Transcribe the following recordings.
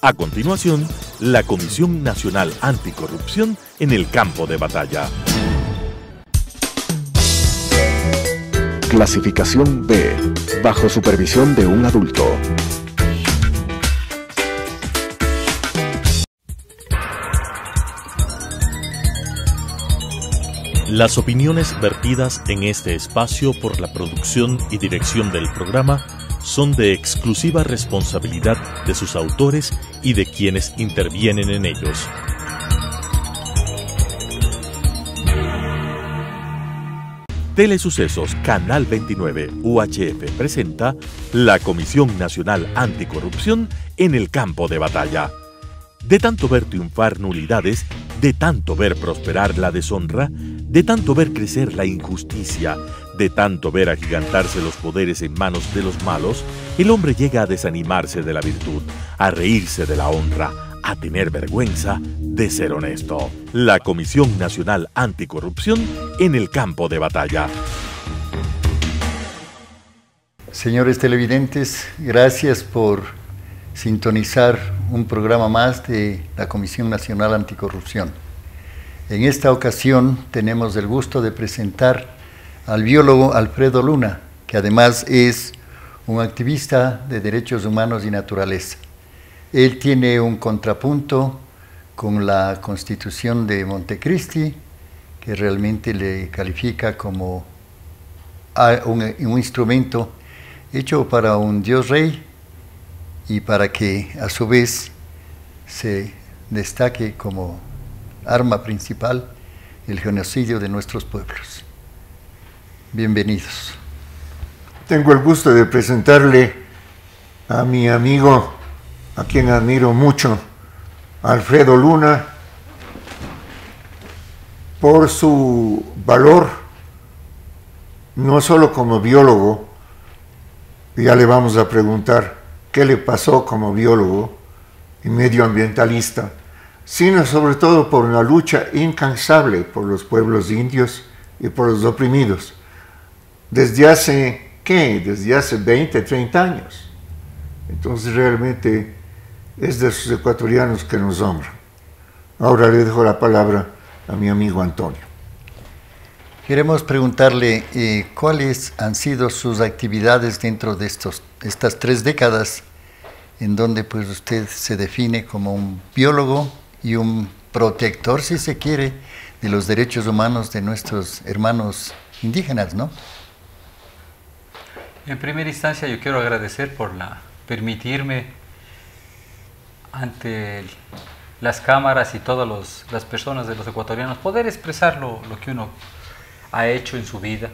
A continuación, la Comisión Nacional Anticorrupción en el campo de batalla. Clasificación B, bajo supervisión de un adulto. Las opiniones vertidas en este espacio por la producción y dirección del programa son de exclusiva responsabilidad de sus autores y de quienes intervienen en ellos. Telesucesos Canal 29 UHF presenta la Comisión Nacional Anticorrupción en el campo de batalla. De tanto ver triunfar nulidades, de tanto ver prosperar la deshonra, de tanto ver crecer la injusticia, de tanto ver agigantarse los poderes en manos de los malos, el hombre llega a desanimarse de la virtud, a reírse de la honra, a tener vergüenza de ser honesto. La Comisión Nacional Anticorrupción en el campo de batalla. Señores televidentes, gracias por sintonizar un programa más de la Comisión Nacional Anticorrupción. En esta ocasión tenemos el gusto de presentar al biólogo Alfredo Luna, que además es un activista de derechos humanos y naturaleza. Él tiene un contrapunto con la Constitución de Montecristi, que realmente le califica como un instrumento hecho para un Dios Rey y para que a su vez se destaque como arma principal el genocidio de nuestros pueblos. Bienvenidos. Tengo el gusto de presentarle a mi amigo, a quien admiro mucho, Alfredo Luna, por su valor, no solo como biólogo, ya le vamos a preguntar qué le pasó como biólogo y medioambientalista, sino sobre todo por una lucha incansable por los pueblos indios y por los oprimidos. Desde hace, Desde hace 20, 30 años. Entonces realmente es de esos ecuatorianos que nos honran. Ahora le dejo la palabra a mi amigo Antonio. Queremos preguntarle cuáles han sido sus actividades dentro de estas 3 décadas en donde pues usted se define como un biólogo y un protector, si se quiere, de los derechos humanos de nuestros hermanos indígenas, ¿no? En primera instancia yo quiero agradecer por permitirme ante las cámaras y todas las personas de los ecuatorianos poder expresar lo que uno ha hecho en su vida.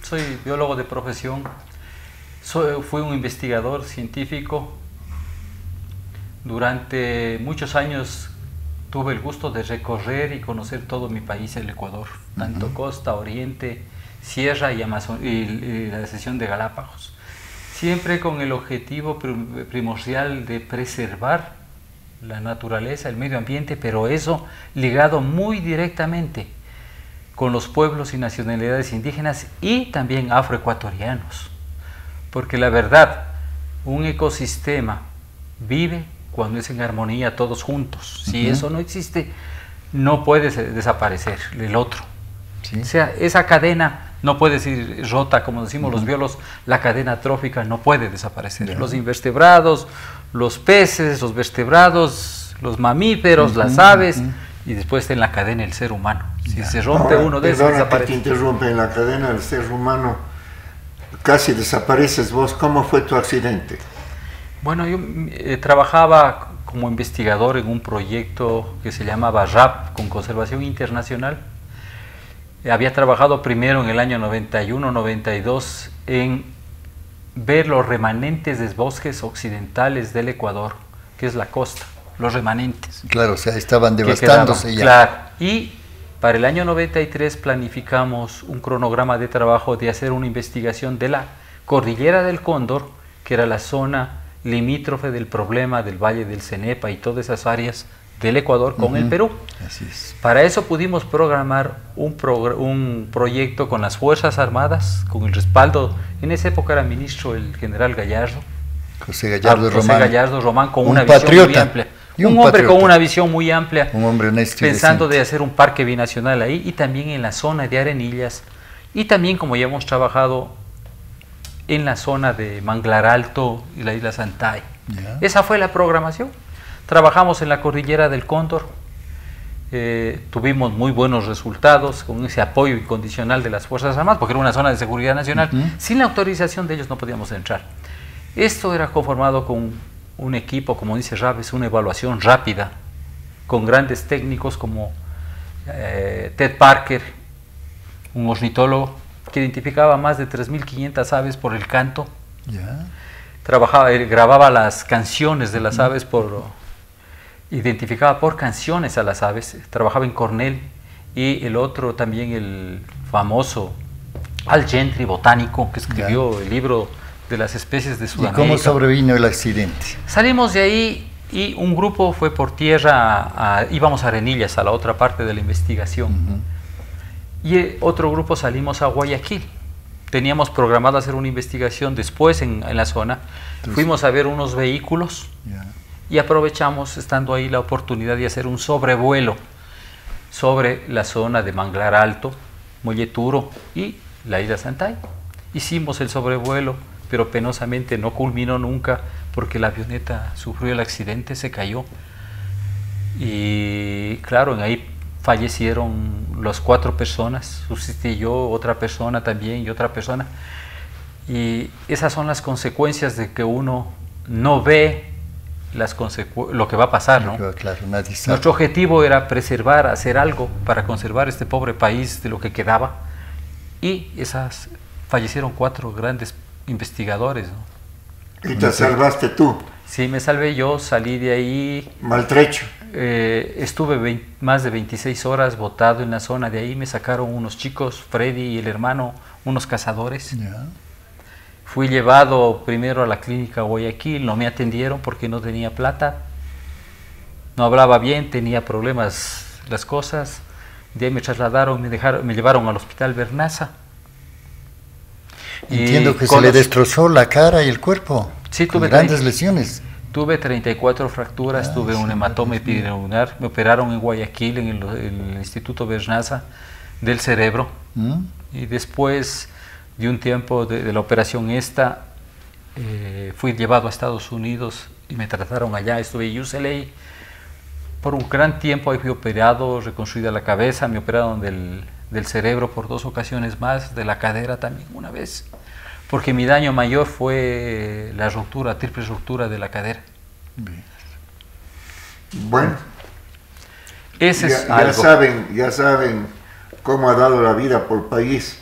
Soy biólogo de profesión, fui un investigador científico. Durante muchos años tuve el gusto de recorrer y conocer todo mi país, el Ecuador, tanto costa, oriente, sierra y la sección de Galápagos, siempre con el objetivo primordial de preservar la naturaleza, el medio ambiente, pero eso ligado muy directamente con los pueblos y nacionalidades indígenas y también afroecuatorianos, porque la verdad, un ecosistema vive cuando es en armonía todos juntos. Si eso no existe, no puede desaparecer el otro. ¿Sí? O sea, esa cadena no puede ser rota, como decimos los biólogos, la cadena trófica no puede desaparecer. Los invertebrados, los peces, los vertebrados, los mamíferos, las aves, y después está en la cadena el ser humano. Si se rompe uno de esos, desaparece. Que te interrumpe, en la cadena del ser humano casi desapareces vos. ¿Cómo fue tu accidente? Bueno, yo trabajaba como investigador en un proyecto que se llamaba RAP, con Conservación Internacional. Había trabajado primero en el año 91-92 en ver los remanentes de bosques occidentales del Ecuador, que es la costa, los remanentes. Claro, o sea, estaban devastándose ya. Claro, y para el año 93 planificamos un cronograma de trabajo de hacer una investigación de la Cordillera del Cóndor, que era la zona limítrofe del problema del Valle del Cenepa y todas esas áreas del Ecuador con el Perú. Así es. Para eso pudimos programar un proyecto con las Fuerzas Armadas, con el respaldo, en esa época era ministro el general Gallardo, José Gallardo Román, con un una patriota, visión muy amplia. Un hombre patriota, con una visión muy amplia, un hombre honesto y pensando decente. de hacer un parque binacional ahí y también en la zona de Arenillas y también como ya hemos trabajado en la zona de Manglar Alto y la isla Santay. Ya. Esa fue la programación. Trabajamos en la cordillera del Cóndor, tuvimos muy buenos resultados con ese apoyo incondicional de las Fuerzas Armadas, porque era una zona de seguridad nacional. Sin la autorización de ellos no podíamos entrar. Esto era conformado con un equipo, como dice Raves, una evaluación rápida, con grandes técnicos como Ted Parker, un ornitólogo que identificaba más de 3.500 aves por el canto. Ya. Grababa las canciones de las aves, identificaba por canciones a las aves. Trabajaba en Cornell, y el otro también, el famoso Al Gentry, botánico, que escribió el libro de las especies de Sudamérica. ¿Y cómo sobrevino el accidente? Salimos de ahí y un grupo fue por tierra, íbamos a Arenillas, a la otra parte de la investigación. Y otro grupo salimos a Guayaquil. Teníamos programado hacer una investigación después en la zona. Entonces, fuimos a ver unos vehículos y aprovechamos, estando ahí, la oportunidad de hacer un sobrevuelo sobre la zona de Manglar Alto, Molleturo y la isla Santay. Hicimos el sobrevuelo, pero penosamente no culminó nunca porque la avioneta sufrió el accidente, se cayó. Y claro, ahí fallecieron las 4 personas, subsistí yo, otra persona también y otra persona. Y esas son las consecuencias de que uno no ve lo que va a pasar, ¿no? Claro, nadie sabe. Nuestro objetivo era preservar, hacer algo para conservar este pobre país de lo que quedaba. Y fallecieron 4 grandes investigadores, ¿no? ¿Y te salvaste tú? Sí, me salvé yo, salí de ahí. Maltrecho. Estuve más de 26 horas botado en la zona de ahí. Me sacaron unos chicos, Freddy y el hermano, unos cazadores. Fui llevado primero a la clínica Guayaquil, no me atendieron porque no tenía plata. No hablaba bien, tenía problemas las cosas. De ahí me trasladaron, me llevaron al hospital Bernaza. Entiendo que se le destrozó la cara y el cuerpo. Sí, tuve grandes lesiones. Tuve 34 fracturas, tuve un hematoma epidural. Me operaron en Guayaquil, en el Instituto Bernaza, del cerebro. Y después de un tiempo de la operación fui llevado a Estados Unidos y me trataron allá. Estuve en UCLA por un gran tiempo. Ahí fui operado, reconstruida la cabeza, me operaron del cerebro por 2 ocasiones más, de la cadera también una vez, porque mi daño mayor fue la triple ruptura de la cadera. Bueno, ese es ya saben cómo ha dado la vida por país.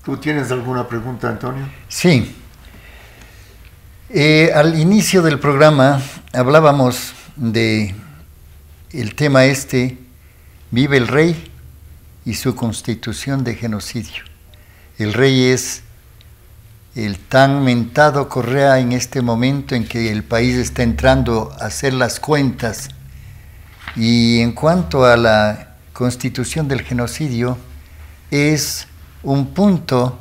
¿Tú tienes alguna pregunta, Antonio? Sí. Al inicio del programa hablábamos de el tema vive el rey y su constitución de genocidio. El rey es el tan mentado Correa en este momento en que el país está entrando a hacer las cuentas. Y en cuanto a la constitución del genocidio, es un punto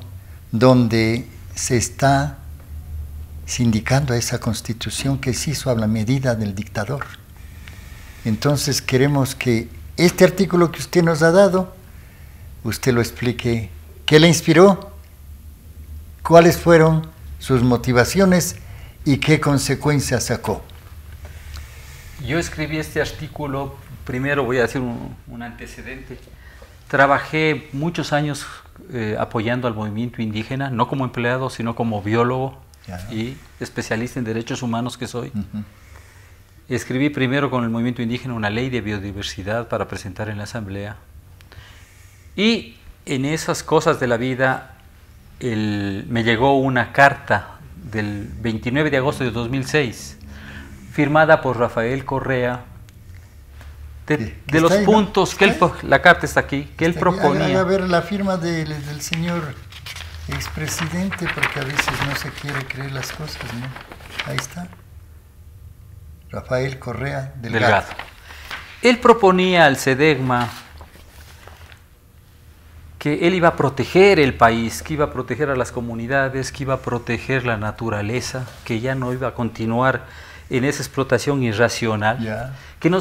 donde se está sindicando a esa constitución que se hizo a la medida del dictador. Entonces queremos que este artículo que usted nos ha dado, usted lo explique. ¿Qué le inspiró? ¿Cuáles fueron sus motivaciones y qué consecuencias sacó? Yo escribí este artículo, primero voy a hacer un antecedente. Trabajé muchos años apoyando al movimiento indígena, no como empleado, sino como biólogo y especialista en derechos humanos que soy. Escribí primero con el movimiento indígena una ley de biodiversidad para presentar en la asamblea. Y en esas cosas de la vida me llegó una carta del 29 de agosto de 2006, firmada por Rafael Correa, de los puntos que él, la carta está aquí, que él proponía. A ver la firma del señor expresidente, porque a veces no se quiere creer las cosas, ¿no? Ahí está. Rafael Correa Delgado. Él proponía al SEDEGMA que él iba a proteger el país, que iba a proteger a las comunidades, que iba a proteger la naturaleza, que ya no iba a continuar en esa explotación irracional, que no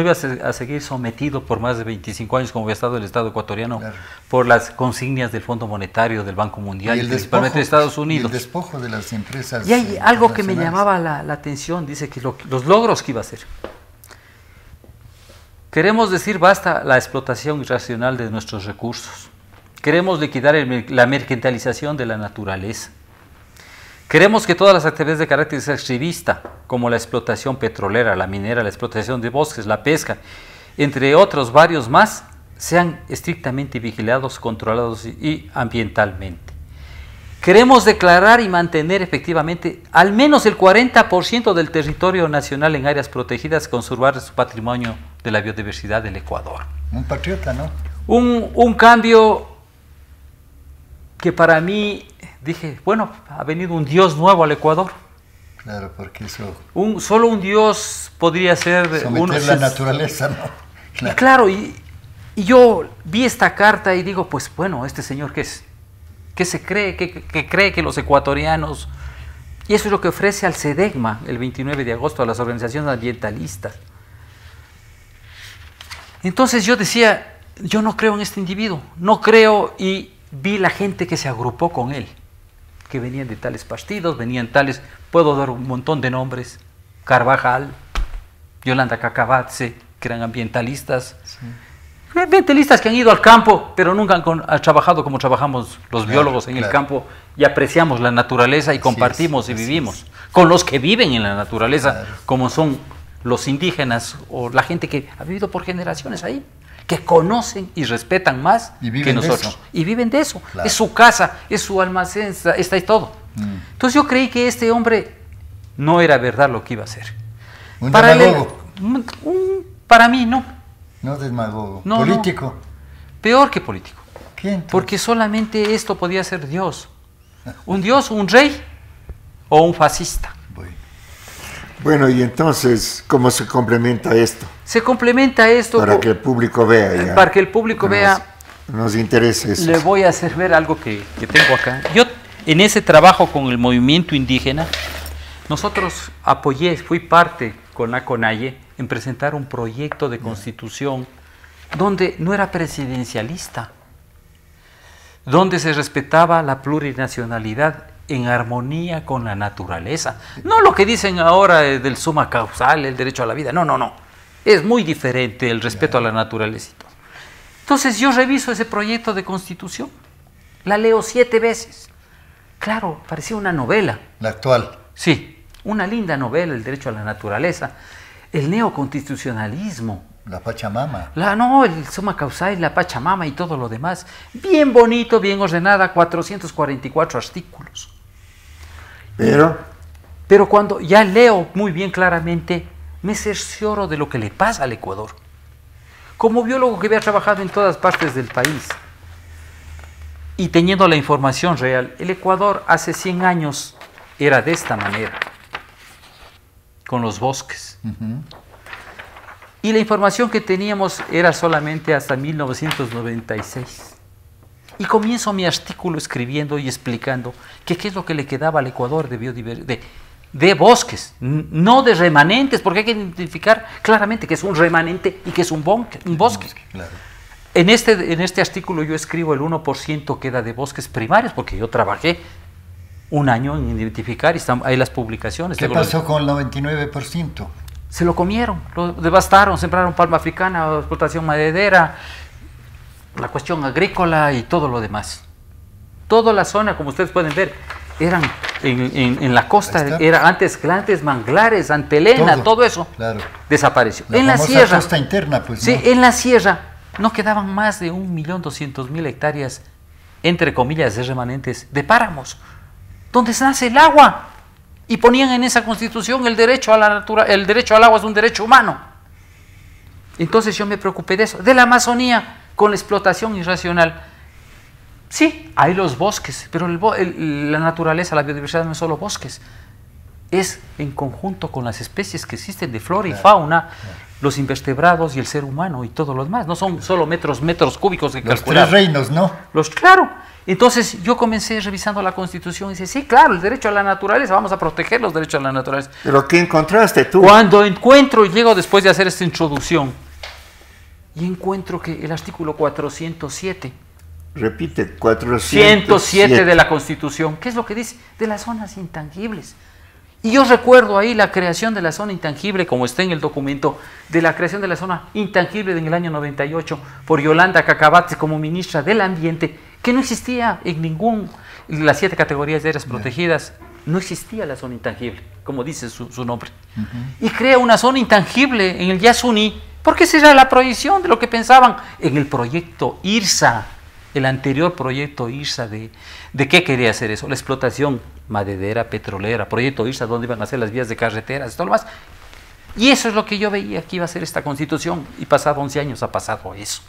iba a seguir sometido por más de 25 años como había estado el Estado ecuatoriano por las consignias del Fondo Monetario, del Banco Mundial y principalmente de Estados Unidos. Y el despojo de las empresas. Y hay algo que me llamaba la atención, dice que los logros que iba a hacer. Queremos decir basta la explotación irracional de nuestros recursos. Queremos liquidar la mercantilización de la naturaleza. Queremos que todas las actividades de carácter extractivista, como la explotación petrolera, la minera, la explotación de bosques, la pesca, entre otros varios más, sean estrictamente vigilados, controlados y ambientalmente. Queremos declarar y mantener efectivamente al menos el 40% del territorio nacional en áreas protegidas, conservar su patrimonio de la biodiversidad del Ecuador. Un patriota, ¿no? Un cambio que para mí, dije, bueno, ha venido un Dios nuevo al Ecuador. Claro, porque eso... Solo un Dios podría ser... Someter la naturaleza, ¿no? Claro. Y claro, y yo vi esta carta y digo, pues bueno, este señor, ¿qué es? ¿Qué se cree? ¿Qué cree que los ecuatorianos? Y eso es lo que ofrece al SEDEGMA el 29 de agosto a las organizaciones ambientalistas. Entonces yo decía, yo no creo en este individuo, no creo, y vi la gente que se agrupó con él, que venían de tales partidos, venían tales, puedo dar un montón de nombres, Carvajal, Yolanda Cacabatze, que eran ambientalistas, ambientalistas que han ido al campo, pero nunca han trabajado como trabajamos los biólogos en el campo, y apreciamos la naturaleza y compartimos y vivimos con los que viven en la naturaleza, como son los indígenas o la gente que ha vivido por generaciones ahí, que conocen y respetan más que nosotros. Y viven de eso. Claro. Es su casa, es su almacén, está ahí todo. Entonces yo creí que este hombre no era verdad lo que iba a hacer. ¿Un demagogo? Para mí no. No demagogo. No, ¿Político? No. Peor que político. ¿Qué entonces? Porque solamente esto podía ser Dios. Un Dios, un rey o un fascista. Bueno, y entonces, ¿cómo se complementa esto? Se complementa esto... Para que el público vea ya. Para que el público vea... Nos interesa eso. Le voy a hacer ver algo que tengo acá. Yo, en ese trabajo con el movimiento indígena, nosotros fui parte con la CONAIE en presentar un proyecto de constitución donde no era presidencialista, donde se respetaba la plurinacionalidad en armonía con la naturaleza. No lo que dicen ahora del suma causal, el derecho a la vida. No. Es muy diferente el respeto a la naturaleza. Entonces yo reviso ese proyecto de constitución. La leo 7 veces. Claro, parecía una novela. La actual. Sí, una linda novela, el derecho a la naturaleza. El neoconstitucionalismo. La Pachamama. El suma causal, la Pachamama y todo lo demás. Bien bonito, bien ordenada, 444 artículos. Pero cuando ya leo muy bien claramente, me cercioro de lo que le pasa al Ecuador. Como biólogo que había trabajado en todas partes del país y teniendo la información real, el Ecuador hace 100 años era de esta manera, con los bosques. Y la información que teníamos era solamente hasta 1996. Y comienzo mi artículo escribiendo y explicando qué es lo que le quedaba al Ecuador de biodiversidad, de bosques, no de remanentes, porque hay que identificar claramente que es un remanente y que es un bosque. Claro. En este artículo yo escribo el 1% queda de bosques primarios, porque yo trabajé un año en identificar y están ahí las publicaciones. ¿Qué pasó con el 99%? Se lo comieron, lo devastaron, sembraron palma africana, explotación maderera, la cuestión agrícola y todo lo demás. Toda la zona, como ustedes pueden ver, eran en la costa, era antes manglares, Antelena, todo eso desapareció. En la sierra, costa interna, pues, sí, en la sierra no quedaban más de 1.200.000 hectáreas, entre comillas, de remanentes de páramos, donde nace el agua. Y ponían en esa constitución el derecho a la naturaleza, el derecho al agua es un derecho humano. Entonces yo me preocupé de eso, de la Amazonía, con la explotación irracional. Sí, hay los bosques, pero la naturaleza, la biodiversidad no es solo bosques. es en conjunto con las especies que existen de flora y fauna, los invertebrados y el ser humano y todo lo demás. No son solo metros cúbicos que calcular. Los 3 reinos, ¿no? Claro. Entonces yo comencé revisando la Constitución y decía, sí, claro, el derecho a la naturaleza, vamos a proteger los derechos a la naturaleza. ¿Pero qué encontraste tú? Cuando encuentro, y llego después de hacer esta introducción, y encuentro que el artículo 407, repite, 407 107 de la Constitución, ¿qué es lo que dice? De las zonas intangibles. Y yo recuerdo ahí la creación de la zona intangible, como está en el documento, de la creación de la zona intangible en el año 98 por Yolanda Cacabates como ministra del Ambiente, que no existía en las 7 categorías de áreas protegidas, no existía la zona intangible, como dice su nombre. Y crea una zona intangible en el Yasuní, porque esa era la proyección de lo que pensaban en el proyecto IRSA, el anterior proyecto IRSA de qué quería hacer eso, la explotación maderera, petrolera, proyecto IRSA, donde iban a hacer las vías de carreteras y todo lo más. Y eso es lo que yo veía que iba a ser esta Constitución, y pasado 11 años ha pasado eso.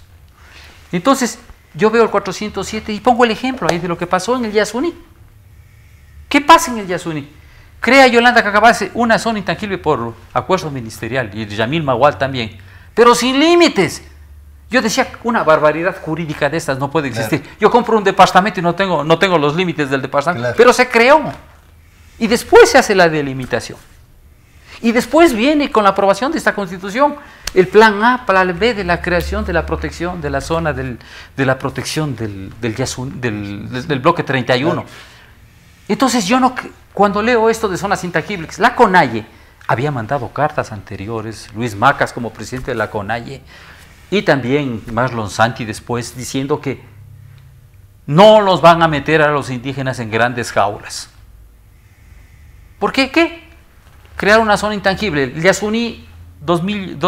Entonces, yo veo el 407 y pongo el ejemplo ahí de lo que pasó en el Yasuní. ¿Qué pasa en el Yasuní? Crea Yolanda Cacabace una zona intangible por acuerdo ministerial, y Yamil Magual también, pero sin límites. Yo decía, una barbaridad jurídica de estas no puede existir. Claro. Yo compro un departamento y no tengo los límites del departamento, claro, pero se creó. Y después se hace la delimitación. Y después viene con la aprobación de esta Constitución el plan A, plan B de la creación de la protección de la zona de la protección del bloque 31. Claro. Entonces yo cuando leo esto de zonas intangibles, la CONAIE había mandado cartas anteriores, Luis Macas como presidente de la CONAIE, y también Marlon Santi después, diciendo que no los van a meter a los indígenas en grandes jaulas. ¿Por qué? ¿Qué? Crear una zona intangible. El Yasuní, 2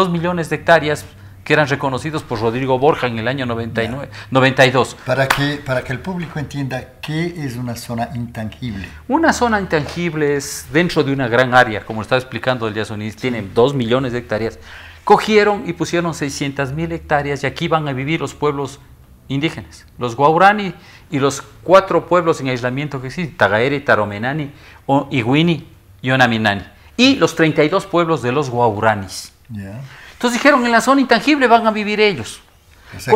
millones de hectáreas que eran reconocidos por Rodrigo Borja en el año 92. Para que el público entienda, ¿qué es una zona intangible? Una zona intangible es dentro de una gran área, como estaba explicando el Yasuní, tienen 2 millones de hectáreas. Cogieron y pusieron 600.000 hectáreas y aquí van a vivir los pueblos indígenas, los Guaurani y los 4 pueblos en aislamiento que existen, Tagaere, Taromenani, Iguini y Onaminani, y los 32 pueblos de los Guauranis. Yeah. Entonces dijeron, en la zona intangible van a vivir ellos. O sea,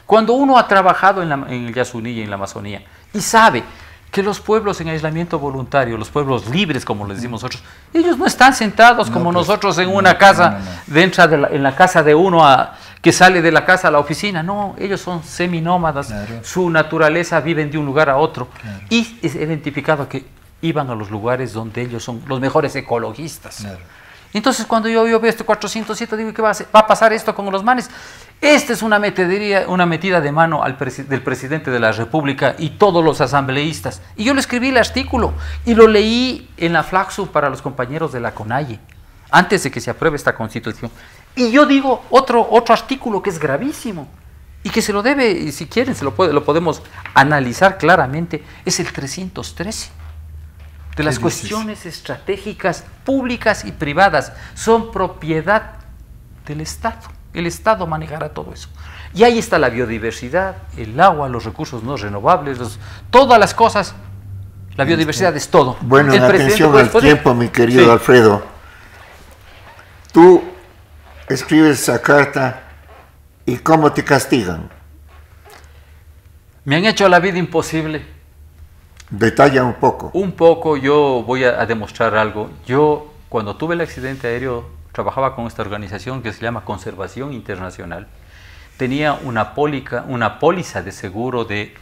cuando uno ha trabajado en el Yasuní y en la Amazonía y sabe que los pueblos en aislamiento voluntario, los pueblos libres, como les decimos nosotros, ellos no están sentados como nosotros en una casa, dentro en la casa de uno que sale de la casa a la oficina. No, ellos son seminómadas, claro, su naturaleza, viven de un lugar a otro. Claro. Y es identificado que iban a los lugares donde ellos son los mejores ecologistas. Claro. Entonces cuando yo veo este 407, digo, ¿qué va a pasar esto con los manes? Esta es una metida de mano del presidente de la República y todos los asambleístas. Y yo le escribí el artículo y lo leí en la Flaxu para los compañeros de la CONAIE, antes de que se apruebe esta Constitución. Y yo digo otro artículo que es gravísimo y que se lo debe, y si quieren lo podemos analizar claramente, es el 313. De las cuestiones estratégicas públicas y privadas son propiedad del Estado. El Estado manejará todo eso. Y ahí está la biodiversidad, el agua, los recursos no renovables, todas las cosas. La biodiversidad es todo. Bueno, atención al tiempo, mi querido, sí, Alfredo. Tú escribes esa carta y ¿cómo te castigan? Me han hecho la vida imposible. Detalla un poco. Un poco, yo voy a demostrar algo. Yo, cuando tuve el accidente aéreo, trabajaba con esta organización que se llama Conservación Internacional. Tenía una póliza de seguro de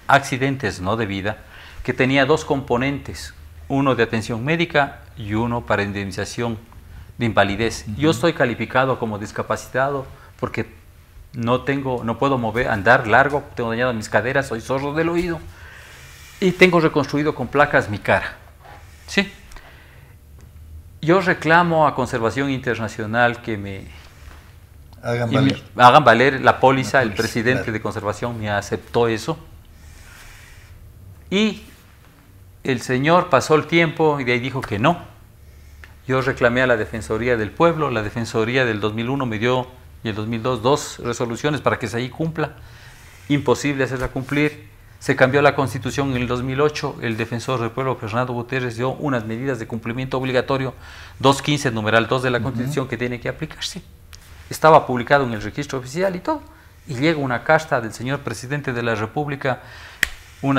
accidentes no de vida, que tenía 2 componentes, uno de atención médica y uno para indemnización de invalidez. Yo estoy calificado como discapacitado porque no puedo andar largo, tengo dañado mis caderas, soy sordo del oído. Y tengo reconstruido con placas mi cara. ¿Sí? Yo reclamo a Conservación Internacional que me hagan valer la póliza. El presidente, claro, de Conservación me aceptó eso. Y el señor pasó el tiempo y de ahí dijo que no. Yo reclamé a la Defensoría del Pueblo. La Defensoría del 2001 me dio, y el 2002, 2 resoluciones para que se ahí cumpla. Imposible hacerla cumplir. Se cambió la Constitución en el 2008, el defensor del pueblo, Fernando Guterres, dio unas medidas de cumplimiento obligatorio, 215, numeral 2 de la Constitución, que tiene que aplicarse. Estaba publicado en el registro oficial y todo. Y llega una carta del señor presidente de la República,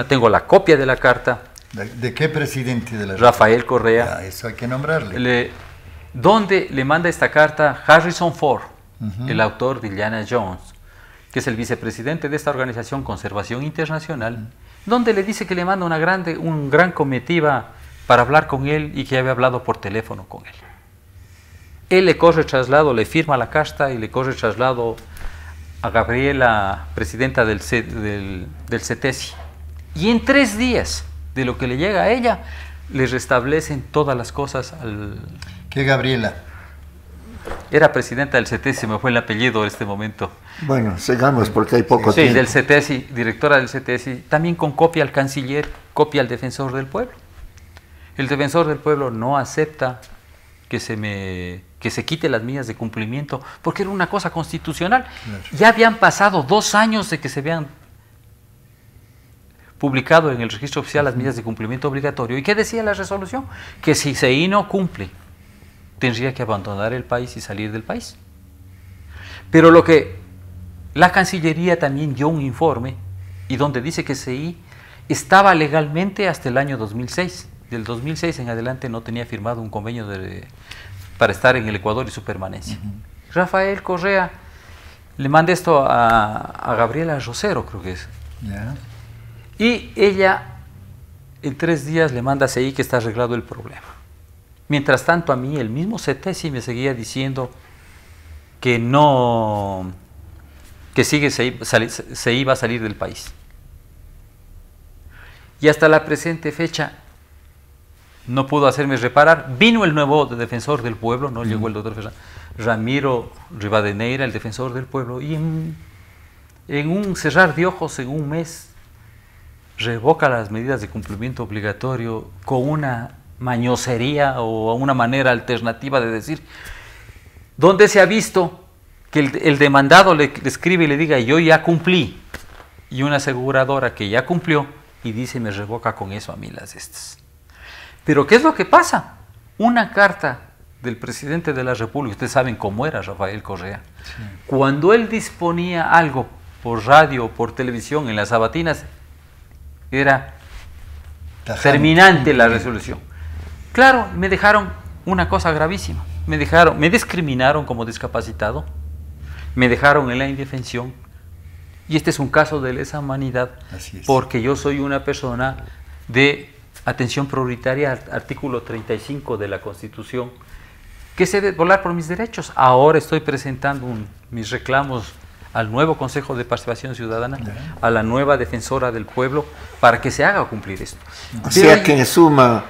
tengo la copia de la carta. ¿De qué presidente de la República? Rafael Correa. Ya, eso hay que nombrarle. Donde le manda esta carta Harrison Ford, el autor de Indiana Jones, que es el vicepresidente de esta organización Conservación Internacional, donde le dice que le manda un gran comitiva para hablar con él y que había hablado por teléfono con él. Él le corre traslado, le firma la carta y le corre traslado a Gabriela, presidenta del CETESI. Y en 3 días de lo que le llega a ella, le restablecen todas las cosas al... ¿Qué Gabriela? Era presidenta del CETESI, se me fue el apellido en este momento. Bueno, sigamos porque hay poco tiempo. Sí, del CETESI, directora del CETESI, también con copia al canciller, copia al defensor del pueblo. El defensor del pueblo no acepta que se quite las medidas de cumplimiento, porque era una cosa constitucional. Claro. Ya habían pasado 2 años de que se habían publicado en el registro oficial las medidas de cumplimiento obligatorio. ¿Y qué decía la resolución? Que si CEI no cumple, tendría que abandonar el país y salir del país. Pero lo que la Cancillería también dio un informe, y donde dice que CEI estaba legalmente hasta el año 2006. Del 2006 en adelante no tenía firmado un convenio para estar en el Ecuador y su permanencia. Rafael Correa le manda esto a Gabriela Rosero, creo que es. Yeah. Y ella en 3 días le manda a CEI que está arreglado el problema. Mientras tanto, a mí el mismo CETESI me seguía diciendo que se iba a salir del país. Y hasta la presente fecha no pudo hacerme reparar. Vino el nuevo defensor del pueblo, no llegó el doctor Ramiro Rivadeneira, el defensor del pueblo, y en un cerrar de ojos, en un mes, revoca las medidas de cumplimiento obligatorio con una mañosería o una manera alternativa de decir, donde se ha visto que el demandado le escribe y le diga yo ya cumplí, y una aseguradora que ya cumplió y dice me revoca con eso a mí las estas. Pero ¿qué es lo que pasa? Una carta del presidente de la República, ustedes saben cómo era Rafael Correa, sí. Cuando él disponía algo por radio o por televisión en las sabatinas, era terminante la resolución. Claro, me dejaron una cosa gravísima. Me discriminaron como discapacitado, me dejaron en la indefensión, y este es un caso de lesa humanidad, porque yo soy una persona de atención prioritaria, artículo 35 de la Constitución, que se debe volar por mis derechos. Ahora estoy presentando mis reclamos al nuevo Consejo de Participación Ciudadana, a la nueva Defensora del Pueblo, para que se haga cumplir esto. O sea que en suma,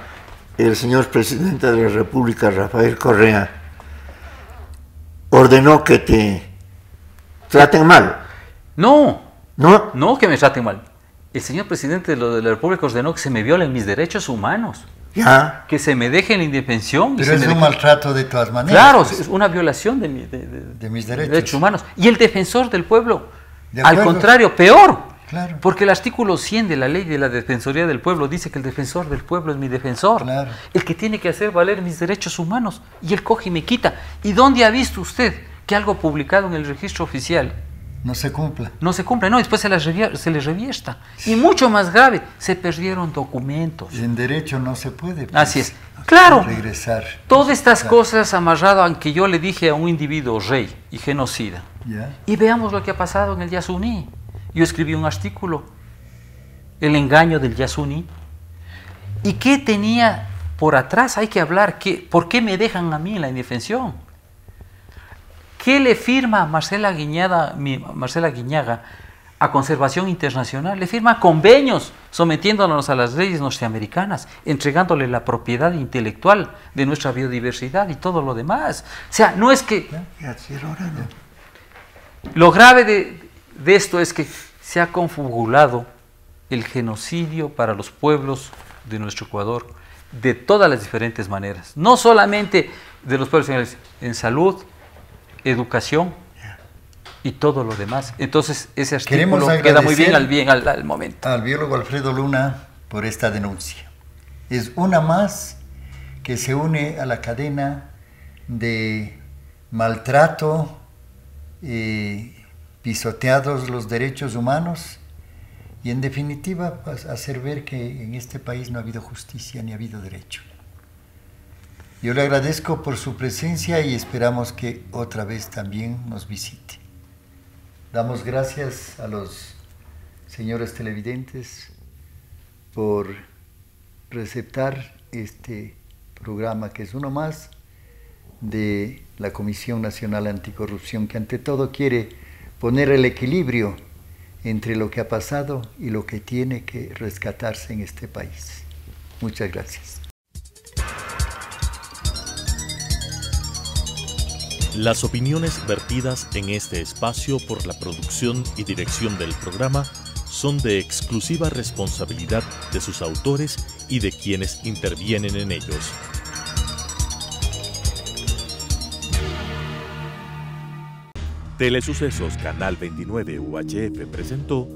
el señor presidente de la República, Rafael Correa, ordenó que te traten mal. No, ¿no? No que me traten mal. El señor presidente de la República ordenó que se me violen mis derechos humanos. Ya. Que se me deje en la indefensión. Pero es un maltrato de todas maneras. Claro, pues, es una violación de mis derechos humanos. Y el defensor del pueblo, al contrario, peor. Claro. Porque el artículo 100 de la ley de la Defensoría del Pueblo dice que el defensor del pueblo es mi defensor. Claro. El que tiene que hacer valer mis derechos humanos. Y él coge y me quita. ¿Y dónde ha visto usted que algo publicado en el registro oficial no se cumpla? No se cumple, no, después se le revierta. Y mucho más grave, se perdieron documentos. En derecho no se puede. Pues, así es. Claro, regresar. Todas estas cosas amarradas, aunque yo le dije a un individuo rey y genocida. ¿Ya? Y veamos lo que ha pasado en el Yasuní. Yo escribí un artículo, el engaño del Yasuní. ¿Y qué tenía por atrás? Hay que hablar, ¿por qué me dejan a mí en la indefensión? ¿Qué le firma Marcela Guiñaga a Conservación Internacional? Le firma convenios sometiéndonos a las leyes norteamericanas, entregándole la propiedad intelectual de nuestra biodiversidad y todo lo demás. O sea, no es que... Lo grave de esto es que se ha confabulado el genocidio para los pueblos de nuestro Ecuador de todas las diferentes maneras. No solamente de los pueblos en salud, educación, y todo lo demás. Entonces ese Queremos artículo queda muy bien al momento. Al biólogo Alfredo Luna por esta denuncia. Es una más que se une a la cadena de maltrato, pisoteados los derechos humanos y en definitiva pues, hacer ver que en este país no ha habido justicia ni ha habido derecho. Yo le agradezco por su presencia y esperamos que otra vez también nos visite. Damos gracias a los señores televidentes por receptar este programa que es uno más de la Comisión Nacional Anticorrupción, que ante todo quiere poner el equilibrio entre lo que ha pasado y lo que tiene que rescatarse en este país. Muchas gracias. Las opiniones vertidas en este espacio por la producción y dirección del programa son de exclusiva responsabilidad de sus autores y de quienes intervienen en ellos. Telesucesos Canal 29 UHF presentó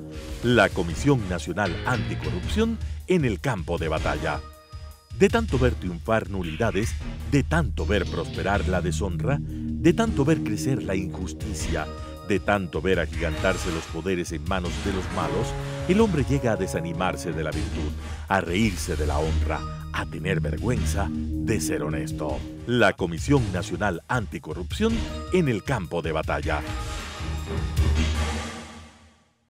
la Comisión Nacional Anticorrupción en el campo de batalla. De tanto ver triunfar nulidades, de tanto ver prosperar la deshonra, de tanto ver crecer la injusticia, de tanto ver agigantarse los poderes en manos de los malos, el hombre llega a desanimarse de la virtud, a reírse de la honra, a tener vergüenza de ser honesto. La Comisión Nacional Anticorrupción en el campo de batalla.